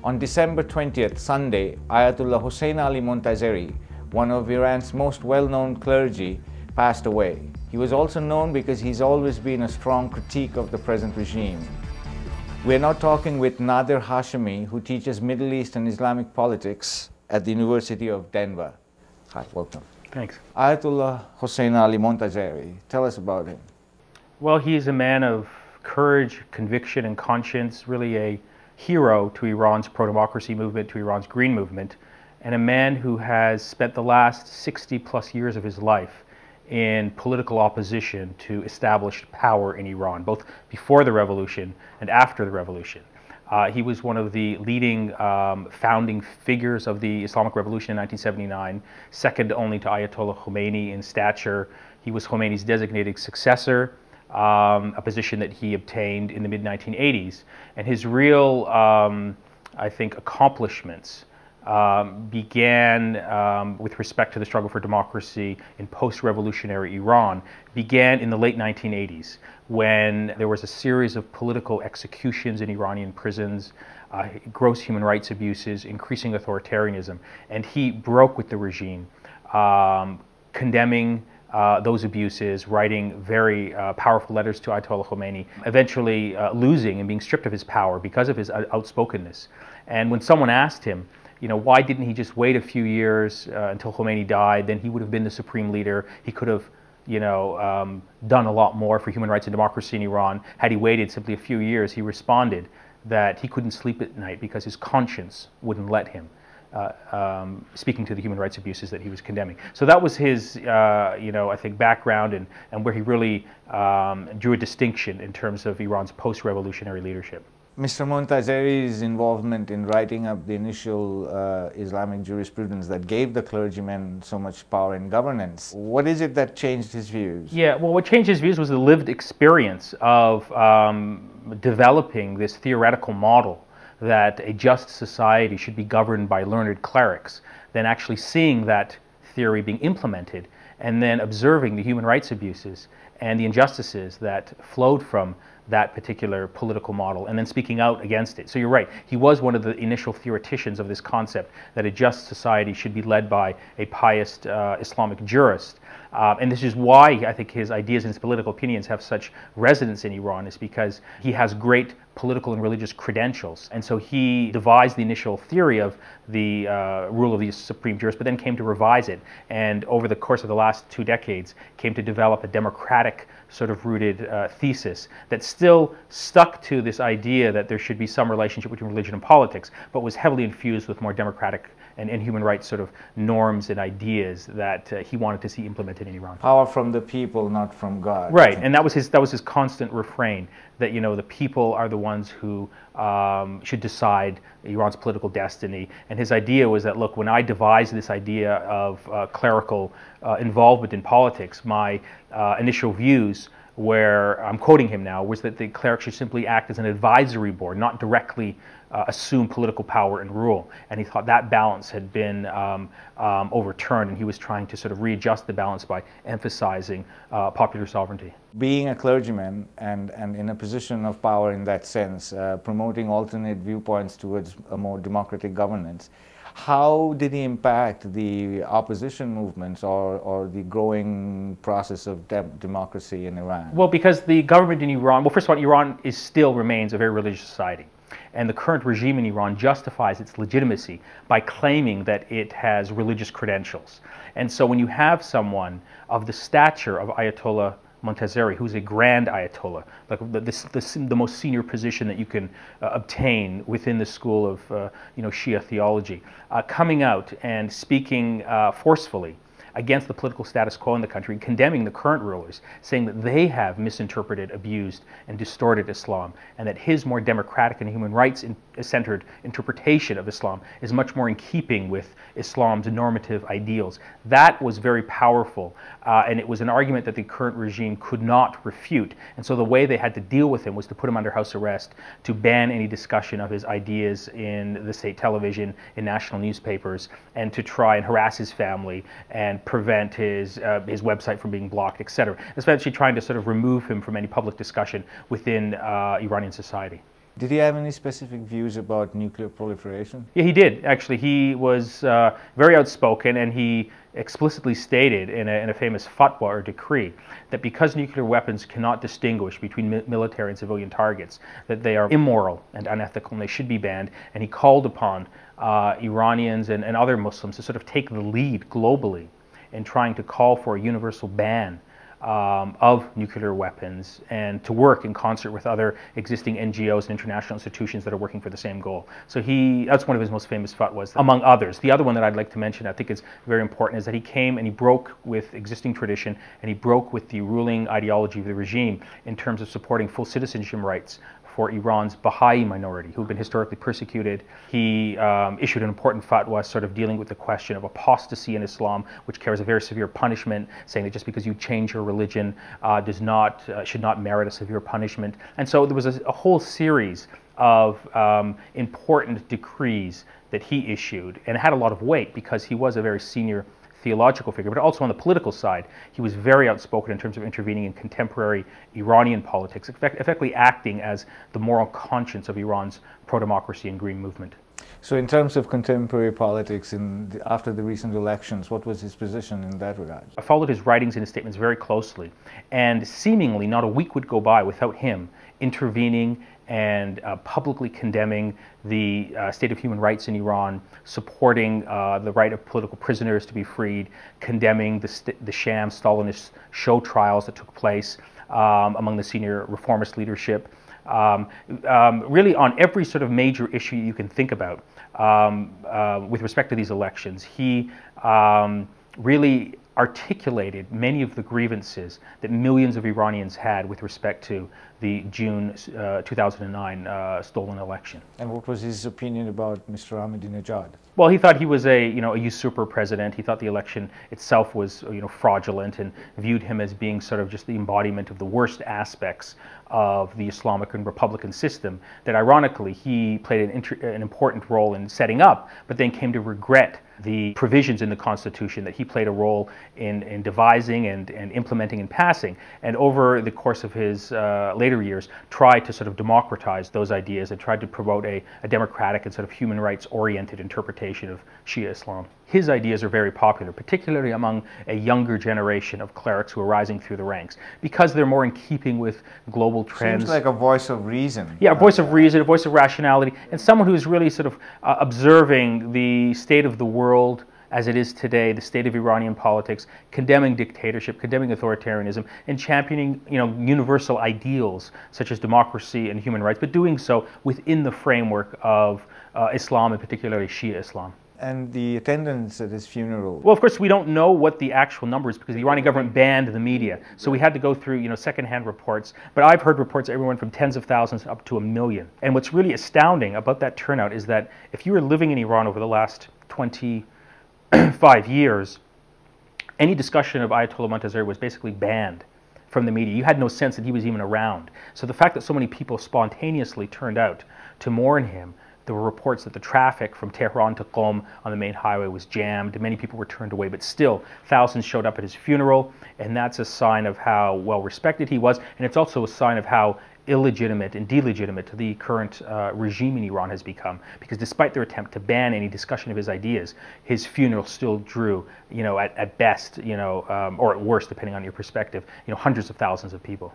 On December 20th, Sunday, Ayatollah Hussein Ali Montazeri, one of Iran's most well-known clergy, passed away. He was also known because he's always been a strong critique of the present regime. We're now talking with Nader Hashemi, who teaches Middle East and Islamic politics at the University of Denver. Hi, welcome. Thanks. Ayatollah Hussein Ali Montazeri, tell us about him. Well, he's a man of courage, conviction, and conscience, really a hero to Iran's pro-democracy movement, to Iran's Green movement, and a man who has spent the last 60-plus years of his life in political opposition to established power in Iran, both before the revolution and after the revolution. He was one of the leading founding figures of the Islamic Revolution in 1979, second only to Ayatollah Khomeini in stature. He was Khomeini's designated successor, a position that he obtained in the mid-1980s. And his real, I think, accomplishments began with respect to the struggle for democracy in post-revolutionary Iran, began in the late 1980s when there was a series of political executions in Iranian prisons, gross human rights abuses, increasing authoritarianism, and he broke with the regime, condemning those abuses, writing very powerful letters to Ayatollah Khomeini, eventually losing and being stripped of his power because of his outspokenness. And when someone asked him, why didn't he just wait a few years until Khomeini died? Then he would have been the supreme leader. He could have, done a lot more for human rights and democracy in Iran. Had he waited simply a few years, he responded that he couldn't sleep at night because his conscience wouldn't let him. Speaking to the human rights abuses that he was condemning. So that was his, I think, background and where he really drew a distinction in terms of Iran's post-revolutionary leadership. Mr. Montazeri's involvement in writing up the initial Islamic jurisprudence that gave the clergymen so much power in governance, what is it that changed his views? Yeah, well, what changed his views was the lived experience of developing this theoretical model that a just society should be governed by learned clerics, then actually seeing that theory being implemented and then observing the human rights abuses and the injustices that flowed from that particular political model and then speaking out against it. So you're right, he was one of the initial theoreticians of this concept that a just society should be led by a pious Islamic jurist. And this is why I think his ideas and his political opinions have such resonance in Iran, is because he has great political and religious credentials. And so he devised the initial theory of the rule of the supreme jurist, but then came to revise it. And over the course of the last 2 decades, came to develop a democratic sort of rooted thesis that still stuck to this idea that there should be some relationship between religion and politics, but was heavily infused with more democratic and human rights sort of norms and ideas that he wanted to see implemented in Iran. Power from the people, not from God. Right, and that was his constant refrain, that the people are the ones who should decide Iran's political destiny. And his idea was that, look, when I devised this idea of clerical involvement in politics, my initial views, where I'm quoting him now, was that the clerics should simply act as an advisory board, not directly assume political power and rule. And he thought that balance had been overturned, and he was trying to sort of readjust the balance by emphasizing popular sovereignty. Being a clergyman and in a position of power in that sense, promoting alternate viewpoints towards a more democratic governance, how did he impact the opposition movements or the growing process of democracy in Iran? Well, because the government in Iran, well, first of all, Iran still remains a very religious society. And the current regime in Iran justifies its legitimacy by claiming that it has religious credentials. And so when you have someone of the stature of Ayatollah Montazeri, who's a grand Ayatollah, like the most senior position that you can obtain within the school of Shia theology, coming out and speaking forcefully against the political status quo in the country, condemning the current rulers, saying that they have misinterpreted, abused, and distorted Islam, and that his more democratic and human rights-centered interpretation of Islam is much more in keeping with Islam's normative ideals. That was very powerful, and it was an argument that the current regime could not refute. And so the way they had to deal with him was to put him under house arrest, to ban any discussion of his ideas in the state television, in national newspapers, and to try and harass his family and prevent his website from being blocked, etc. Especially trying to sort of remove him from any public discussion within Iranian society. Did he have any specific views about nuclear proliferation? Yeah, he did, actually. He was very outspoken, and he explicitly stated in a famous fatwa or decree that because nuclear weapons cannot distinguish between military and civilian targets, that they are immoral and unethical and they should be banned. And he called upon Iranians and other Muslims to sort of take the lead globally in trying to call for a universal ban of nuclear weapons and to work in concert with other existing NGOs and international institutions that are working for the same goal. So that's one of his most famous fatwas, among others. The other one that I'd like to mention, I think is very important, is that he came and he broke with existing tradition and he broke with the ruling ideology of the regime in terms of supporting full citizenship rights for Iran's Baha'i minority, who've been historically persecuted. He issued an important fatwa sort of dealing with the question of apostasy in Islam, which carries a very severe punishment, saying that just because you change your religion should not merit a severe punishment. And so there was a whole series of important decrees that he issued, and it had a lot of weight because he was a very senior theological figure, but also on the political side, he was very outspoken in terms of intervening in contemporary Iranian politics, effectively acting as the moral conscience of Iran's pro-democracy and green movement. So in terms of contemporary politics after the recent elections, what was his position in that regard? I followed his writings and his statements very closely, and seemingly not a week would go by without him intervening and publicly condemning the state of human rights in Iran, supporting the right of political prisoners to be freed, condemning the sham Stalinist show trials that took place among the senior reformist leadership. Really on every sort of major issue you can think about with respect to these elections, he really articulated many of the grievances that millions of Iranians had with respect to the June 2009 stolen election. And what was his opinion about Mr. Ahmadinejad? Well, he thought he was a usurper president. He thought the election itself was fraudulent and viewed him as being sort of just the embodiment of the worst aspects of the Islamic and Republican system that ironically he played an important role in setting up, but then came to regret the provisions in the Constitution that he played a role in devising and implementing and passing, and over the course of his later years tried to sort of democratize those ideas and tried to promote a democratic and sort of human rights oriented interpretation of Shia Islam. His ideas are very popular, particularly among a younger generation of clerics who are rising through the ranks, because they're more in keeping with global trends. Seems like a voice of reason. Yeah, a voice of reason, a voice of rationality, and someone who's really sort of observing the state of the world as it is today, the state of Iranian politics, condemning dictatorship, condemning authoritarianism, and championing universal ideals such as democracy and human rights, but doing so within the framework of Islam, and particularly Shia Islam. And the attendance at his funeral? Well, of course, we don't know what the actual number is because the Iranian government banned the media. So we had to go through, secondhand reports. But I've heard reports everyone from tens of thousands up to 1 million. And what's really astounding about that turnout is that if you were living in Iran over the last 25 years, any discussion of Ayatollah Montazeri was basically banned from the media. You had no sense that he was even around. So the fact that so many people spontaneously turned out to mourn him, there were reports that the traffic from Tehran to Qom on the main highway was jammed. Many people were turned away, but still, thousands showed up at his funeral, and that's a sign of how well respected he was, and it's also a sign of how illegitimate and delegitimate the current regime in Iran has become. Because despite their attempt to ban any discussion of his ideas, his funeral still drew, at best, or at worst, depending on your perspective, hundreds of thousands of people.